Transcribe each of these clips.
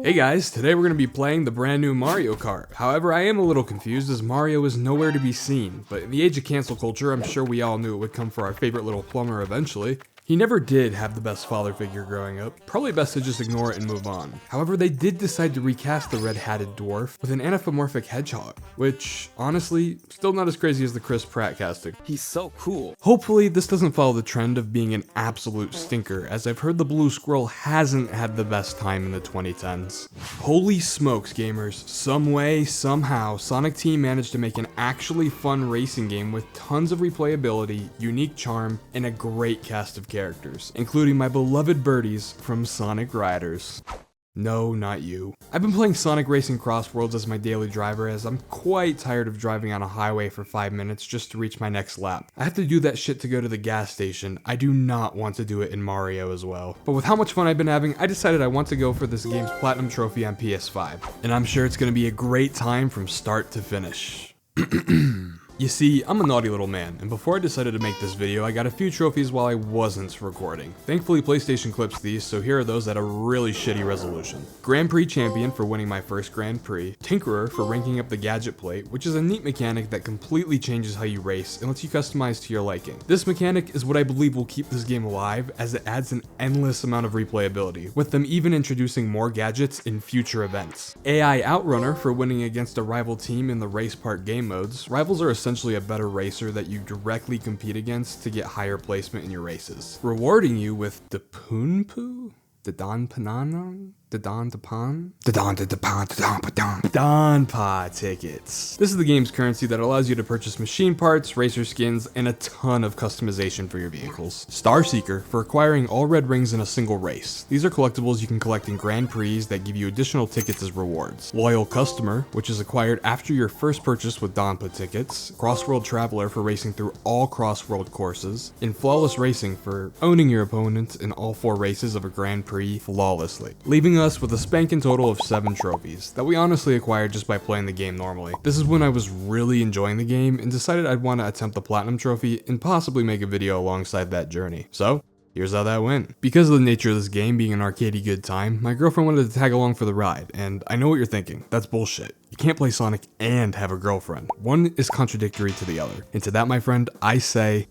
Hey guys, today we're going to be playing the brand new Mario Kart. However, I am a little confused as Mario is nowhere to be seen, but in the age of cancel culture, I'm sure we all knew it would come for our favorite little plumber eventually. He never did have the best father figure growing up, probably best to just ignore it and move on. However, they did decide to recast the red-hatted dwarf with an anthropomorphic hedgehog, which, honestly, still not as crazy as the Chris Pratt casting. He's so cool. Hopefully, this doesn't follow the trend of being an absolute stinker, as I've heard the Blue Squirrel hasn't had the best time in the 2010s. Holy smokes, gamers. Some way, somehow, Sonic Team managed to make an actually fun racing game with tons of replayability, unique charm, and a great cast of characters, including my beloved birdies from Sonic Riders. No, not you. I've been playing Sonic Racing Crossworlds as my daily driver as I'm quite tired of driving on a highway for 5 minutes just to reach my next lap. I have to do that shit to go to the gas station. I do not want to do it in Mario as well. But with how much fun I've been having, I decided I want to go for this game's Platinum Trophy on PS5. And I'm sure it's going to be a great time from start to finish. You see, I'm a naughty little man, and before I decided to make this video, I got a few trophies while I wasn't recording. Thankfully, PlayStation clips these, so here are those at a really shitty resolution. Grand Prix Champion for winning my first Grand Prix, Tinkerer for ranking up the gadget plate, which is a neat mechanic that completely changes how you race and lets you customize to your liking. This mechanic is what I believe will keep this game alive, as it adds an endless amount of replayability, with them even introducing more gadgets in future events. AI Outrunner for winning against a rival team in the race part game modes. Rivals are essentially a better racer that you directly compete against to get higher placement in your races, rewarding you with the Poonpoo? The Don Panano? The Don Tapan? The Don Tapan, the Don Padon. Don Pa tickets. This is the game's currency that allows you to purchase machine parts, racer skins, and a ton of customization for your vehicles. Star Seeker for acquiring all red rings in a single race. These are collectibles you can collect in Grand Prix that give you additional tickets as rewards. Loyal Customer, which is acquired after your first purchase with Donpa tickets. Crossworld Traveler for racing through all Crossworld courses. And Flawless Racing for owning your opponent in all 4 races of a Grand Prix flawlessly. Leaving us with a spanking total of 7 trophies that we honestly acquired just by playing the game normally. This is when I was really enjoying the game and decided I'd want to attempt the Platinum Trophy and possibly make a video alongside that journey. So, here's how that went. Because of the nature of this game being an arcadey good time, my girlfriend wanted to tag along for the ride, and I know what you're thinking, that's bullshit. You can't play Sonic and have a girlfriend. One is contradictory to the other. And to that, my friend, I say,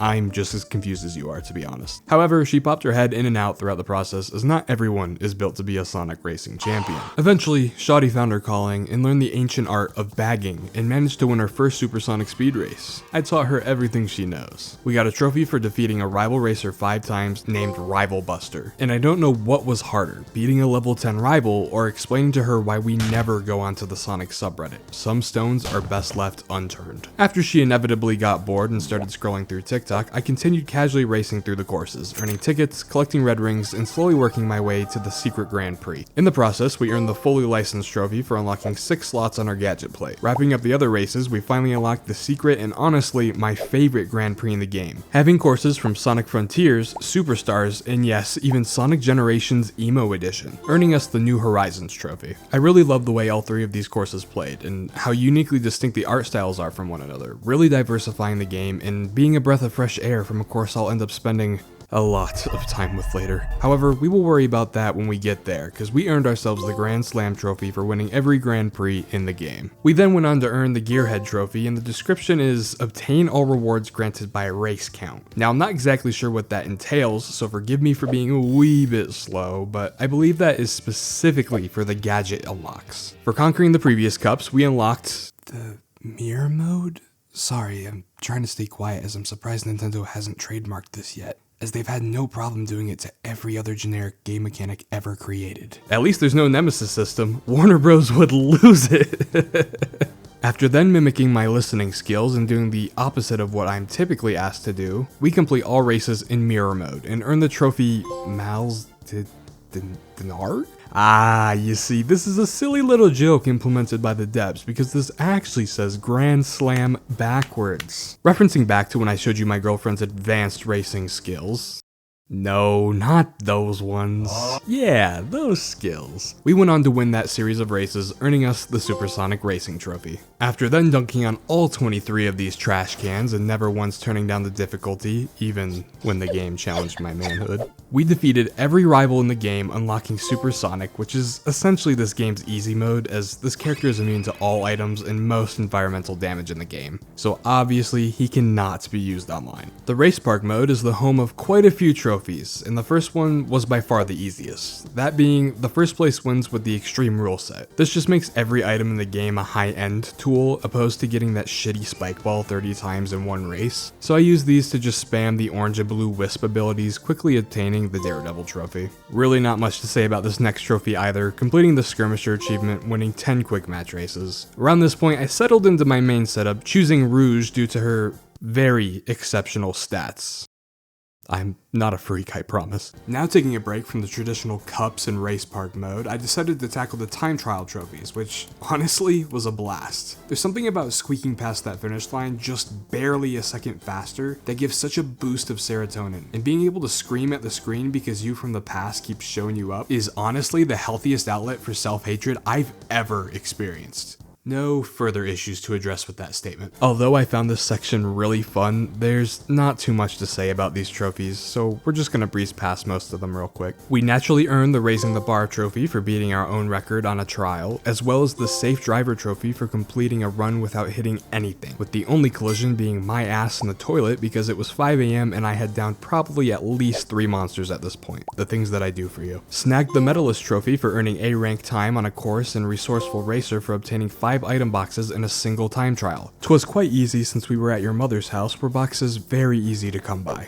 I'm just as confused as you are, to be honest. However, she popped her head in and out throughout the process, as not everyone is built to be a Sonic racing champion. Eventually, Shawty found her calling and learned the ancient art of bagging and managed to win her first supersonic speed race. I taught her everything she knows. We got a trophy for defeating a rival racer 5 times named Rival Buster. And I don't know what was harder, beating a level 10 rival or explaining to her why we never go onto the Sonic subreddit. Some stones are best left unturned. After she inevitably got bored and started scrolling through TikTok, I continued casually racing through the courses, earning tickets, collecting red rings, and slowly working my way to the secret Grand Prix. In the process, we earned the fully licensed trophy for unlocking 6 slots on our gadget plate. Wrapping up the other races, we finally unlocked the secret and honestly, my favorite Grand Prix in the game. Having courses from Sonic Frontiers, Superstars, and yes, even Sonic Generations Emo Edition, earning us the New Horizons trophy. I really love the way all 3 of these courses played, and how uniquely distinct the art styles are from one another, really diversifying the game and being a breath of fresh air from a course I'll end up spending a lot of time with later. However, we will worry about that when we get there, because we earned ourselves the Grand Slam trophy for winning every Grand Prix in the game. We then went on to earn the Gearhead trophy, and the description is, obtain all rewards granted by race count. Now, I'm not exactly sure what that entails, so forgive me for being a wee bit slow, but I believe that is specifically for the gadget unlocks. For conquering the previous cups, we unlocked the mirror mode? Sorry, I'm trying to stay quiet as I'm surprised Nintendo hasn't trademarked this yet, as they've had no problem doing it to every other generic game mechanic ever created. At least there's no Nemesis system. Warner Bros. Would lose it. After then mimicking my listening skills and doing the opposite of what I'm typically asked to do, we complete all races in mirror mode and earn the trophy Mal's Denard? Ah, you see, this is a silly little joke implemented by the devs because this actually says Grand Slam backwards. Referencing back to when I showed you my girlfriend's advanced racing skills. No, not those ones. Yeah, those skills. We went on to win that series of races, earning us the Supersonic Racing Trophy. After then dunking on all 23 of these trash cans and never once turning down the difficulty, even when the game challenged my manhood, we defeated every rival in the game, unlocking Super Sonic, which is essentially this game's easy mode, as this character is immune to all items and most environmental damage in the game, so obviously he cannot be used online. The Race Park mode is the home of quite a few trophies, and the first one was by far the easiest, that being the first place wins with the extreme rule set. This just makes every item in the game a high-end tool, opposed to getting that shitty spike ball 30 times in one race, so I use these to just spam the orange and blue wisp abilities, quickly obtaining the Daredevil trophy. Really not much to say about this next trophy either, completing the Skirmisher achievement, winning 10 quick match races. Around this point I settled into my main setup, choosing Rouge due to her very exceptional stats. I'm not a freak, I promise. Now taking a break from the traditional cups and race park mode, I decided to tackle the time trial trophies, which honestly was a blast. There's something about squeaking past that finish line just barely a second faster that gives such a boost of serotonin, and being able to scream at the screen because you from the past keeps showing you up is honestly the healthiest outlet for self-hatred I've ever experienced. No further issues to address with that statement. Although I found this section really fun, there's not too much to say about these trophies, so we're just gonna breeze past most of them real quick. We naturally earned the Raising the Bar trophy for beating our own record on a trial, as well as the Safe Driver trophy for completing a run without hitting anything, with the only collision being my ass in the toilet because it was 5 AM and I had downed probably at least 3 monsters at this point. The things that I do for you. Snagged the Medalist trophy for earning A rank time on a course, and Resourceful Racer for obtaining 5 item boxes in a single time trial. 'Twas quite easy since we were at your mother's house, where boxes very easy to come by.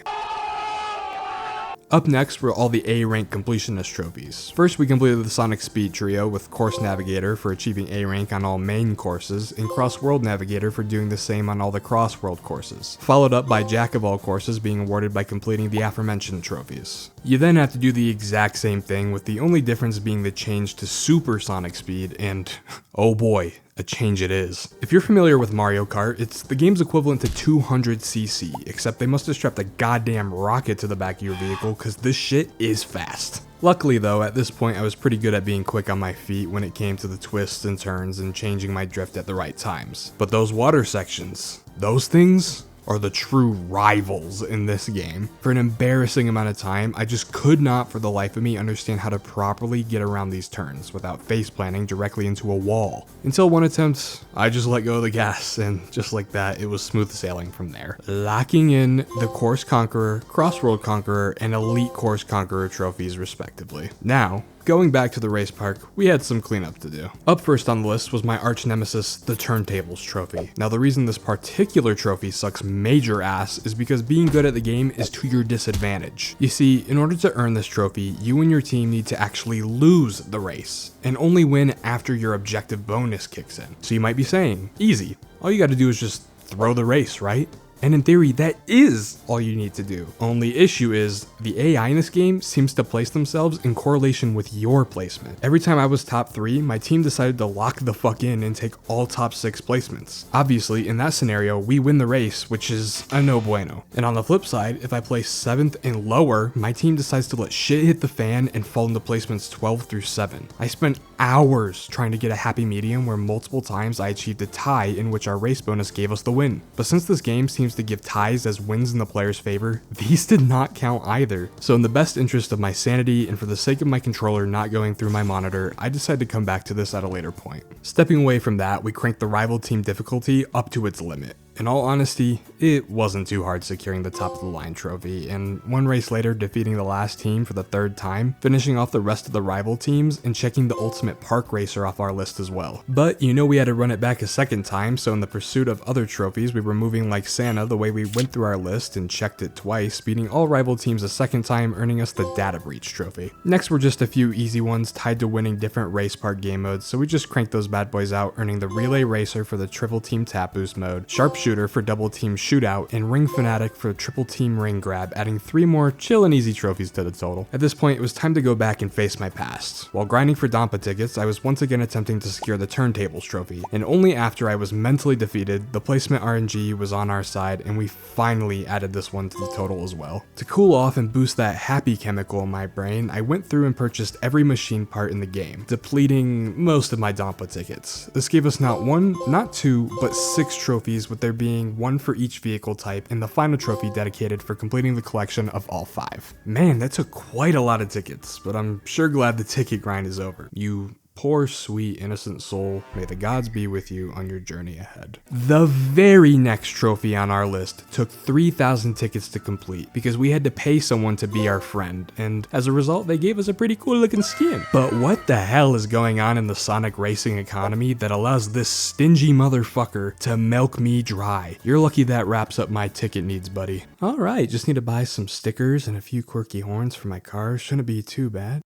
Up next were all the A rank completionist trophies. First we completed the Sonic Speed trio with Course Navigator for achieving A rank on all main courses, and Crossworld Navigator for doing the same on all the Crossworld courses, followed up by Jack of all courses being awarded by completing the aforementioned trophies. You then have to do the exact same thing, with the only difference being the change to Super Sonic Speed, and oh boy, a change it is. If you're familiar with Mario Kart, it's the game's equivalent to 200cc, except they must have strapped a goddamn rocket to the back of your vehicle, cause this shit is fast. Luckily though, at this point I was pretty good at being quick on my feet when it came to the twists and turns and changing my drift at the right times. But those water sections, those things are the true rivals in this game. For an embarrassing amount of time, I just could not for the life of me understand how to properly get around these turns without face planting directly into a wall. Until one attempt, I just let go of the gas, and just like that, it was smooth sailing from there. Locking in the Course Conqueror, Crossworld Conqueror, and Elite Course Conqueror trophies respectively. Now, going back to the race park, we had some cleanup to do. Up first on the list was my arch nemesis, the Turntables trophy. Now the reason this particular trophy sucks major ass is because being good at the game is to your disadvantage. You see, in order to earn this trophy, you and your team need to actually lose the race, and only win after your objective bonus kicks in. So you might be saying, easy, all you gotta do is just throw the race, right? And in theory, that is all you need to do. Only issue is, the AI in this game seems to place themselves in correlation with your placement. Every time I was top 3, my team decided to lock the fuck in and take all top 6 placements. Obviously, in that scenario, we win the race, which is a no bueno. And on the flip side, if I place 7th and lower, my team decides to let shit hit the fan and fall into placements 12 through 7. I spent hours trying to get a happy medium where multiple times I achieved a tie in which our race bonus gave us the win. But since this game seems to give ties as wins in the player's favor, these did not count either. So in the best interest of my sanity and for the sake of my controller not going through my monitor, I decided to come back to this at a later point. Stepping away from that, we cranked the rival team difficulty up to its limit. In all honesty, it wasn't too hard securing the top of the line trophy, and one race later defeating the last team for the 3rd time, finishing off the rest of the rival teams, and checking the ultimate park racer off our list as well. But you know we had to run it back a 2nd time, so in the pursuit of other trophies, we were moving like Santa the way we went through our list and checked it twice, beating all rival teams a 2nd time, earning us the Data Breach trophy. Next were just a few easy ones tied to winning different race park game modes, so we just cranked those bad boys out, earning the Relay Racer for the Triple Team Tap Boost mode, Sharpshooter Sharpshooter for Double Team Shootout, and Ring Fanatic for Triple Team Ring Grab, adding 3 more chill and easy trophies to the total. At this point, it was time to go back and face my past. While grinding for Dampa tickets, I was once again attempting to secure the Turntables trophy, and only after I was mentally defeated, the placement RNG was on our side, and we finally added this one to the total as well. To cool off and boost that happy chemical in my brain, I went through and purchased every machine part in the game, depleting most of my Dampa tickets. This gave us not 1, not 2, but 6 trophies, with there being 1 for each vehicle type, and the final trophy dedicated for completing the collection of all 5. Man, that took quite a lot of tickets, but I'm sure glad the ticket grind is over. You poor, sweet, innocent soul, may the gods be with you on your journey ahead. The very next trophy on our list took 3,000 tickets to complete because we had to pay someone to be our friend, and as a result, they gave us a pretty cool looking skin. But what the hell is going on in the Sonic racing economy that allows this stingy motherfucker to milk me dry? You're lucky that wraps up my ticket needs, buddy. Alright, just need to buy some stickers and a few quirky horns for my car. Shouldn't be too bad.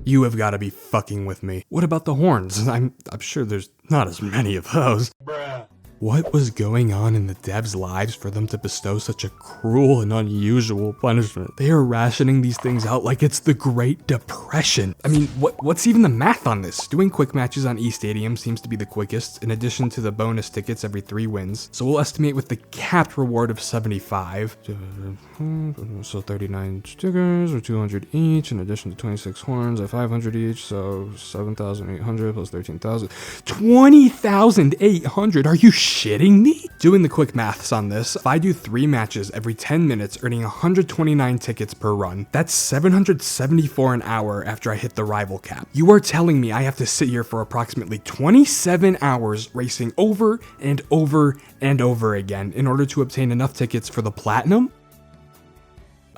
You have got to be fucking with me. What about the horns? I'm sure there's not as many of those. Bruh. What was going on in the devs' lives for them to bestow such a cruel and unusual punishment? They are rationing these things out like it's the Great Depression. I mean, what's even the math on this? Doing quick matches on eStadium seems to be the quickest, in addition to the bonus tickets every 3 wins. So we'll estimate with the capped reward of 75. So 39 stickers, or 200 each, in addition to 26 horns at 500 each, so 7,800 plus 13,000. 20,800? Are you shitting me? Doing the quick maths on this, if I do 3 matches every 10 minutes, earning 129 tickets per run, that's 774 an hour after I hit the rival cap. You are telling me I have to sit here for approximately 27 hours racing over and over and over again in order to obtain enough tickets for the platinum?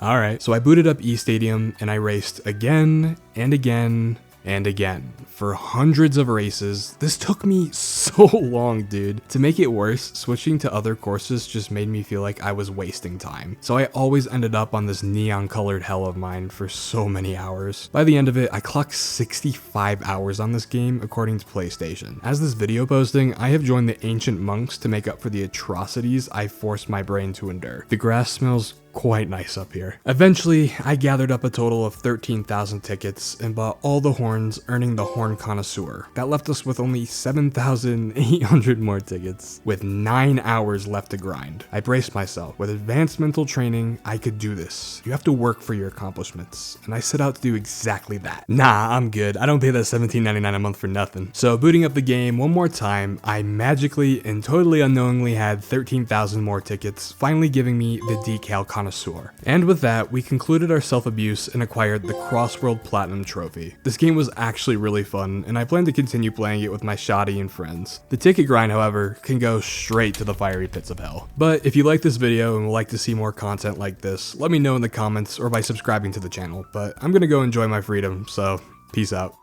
Alright, so I booted up eStadium and I raced again and again and again for hundreds of races. This took me so long, dude. To make it worse, switching to other courses just made me feel like I was wasting time. So I always ended up on this neon colored hell of mine for so many hours. By the end of it, I clocked 65 hours on this game according to PlayStation. As this video posting, I have joined the Ancient Monks to make up for the atrocities I forced my brain to endure. The grass smells quite nice up here. Eventually, I gathered up a total of 13,000 tickets and bought all the horns, earning the Horn Connoisseur. That left us with only 7,800 more tickets, with 9 hours left to grind. I braced myself. With advanced mental training, I could do this. You have to work for your accomplishments, and I set out to do exactly that. Nah, I'm good. I don't pay that $17.99 a month for nothing. So booting up the game one more time, I magically and totally unknowingly had 13,000 more tickets, finally giving me the Decal Connoisseur. And with that, we concluded our self-abuse and acquired the Crossworld Platinum Trophy. This game was actually really fun, and I plan to continue playing it with my shoddy and friends. The ticket grind, however, can go straight to the fiery pits of hell. But if you like this video and would like to see more content like this, let me know in the comments or by subscribing to the channel. But I'm gonna go enjoy my freedom, so peace out.